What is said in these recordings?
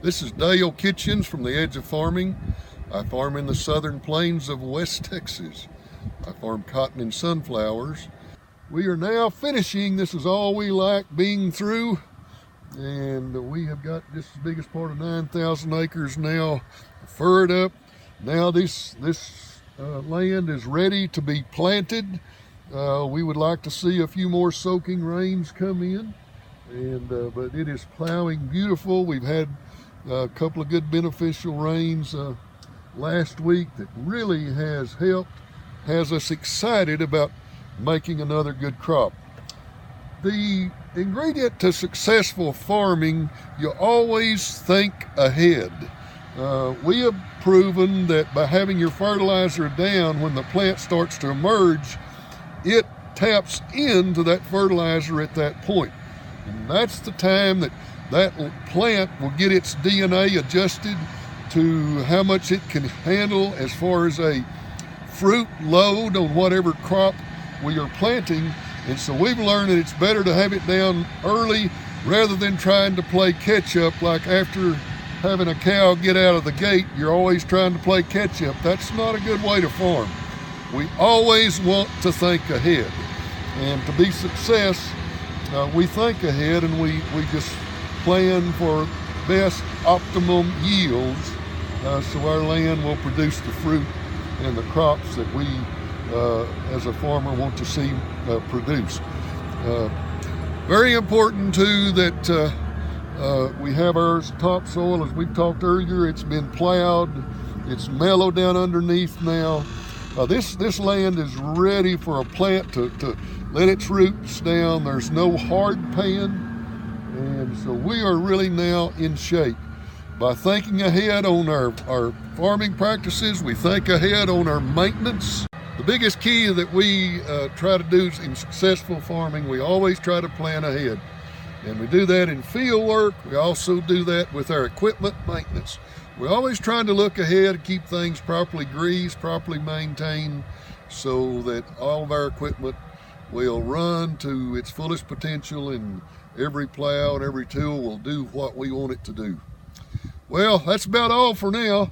This is Dale Kitchens from the Edge of Farming. I farm in the southern plains of West Texas. I farm cotton and sunflowers. We are now finishing. This is all we like being through. And we have got just the biggest part of 9,000 acres now furrowed up. Now this land is ready to be planted. We would like to see a few more soaking rains come in. But it is plowing beautiful. We've had a couple of good beneficial rains last week that really has us excited about making another good crop. The ingredient to successful farming, you always think ahead. We have proven that by having your fertilizer down when the plant starts to emerge, it taps into that fertilizer at that point. And that's the time that plant will get its DNA adjusted to how much it can handle as far as a fruit load on whatever crop we are planting. And so we've learned that it's better to have it down early rather than trying to play catch up. Like after having a cow get out of the gate, you're always trying to play catch up. That's not a good way to farm. We always want to think ahead. And to be success, we think ahead, and we just plan for best optimum yields so our land will produce the fruit and the crops that we as a farmer want to see produced. Very important too that we have our topsoil, as we talked earlier. It's been plowed, it's mellow down underneath now. This land is ready for a plant to let its roots down. There's no hard pan, and so we are really now in shape. By thinking ahead on our farming practices, we think ahead on our maintenance. The biggest key that we try to do in successful farming, we always try to plan ahead. And we do that in field work. We also do that with our equipment maintenance. We're always trying to look ahead and keep things properly greased, properly maintained, so that all of our equipment will run to its fullest potential, and every plow and every tool will do what we want it to do. Well, that's about all for now.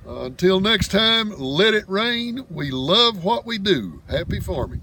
Until next time, let it rain. We love what we do. Happy farming.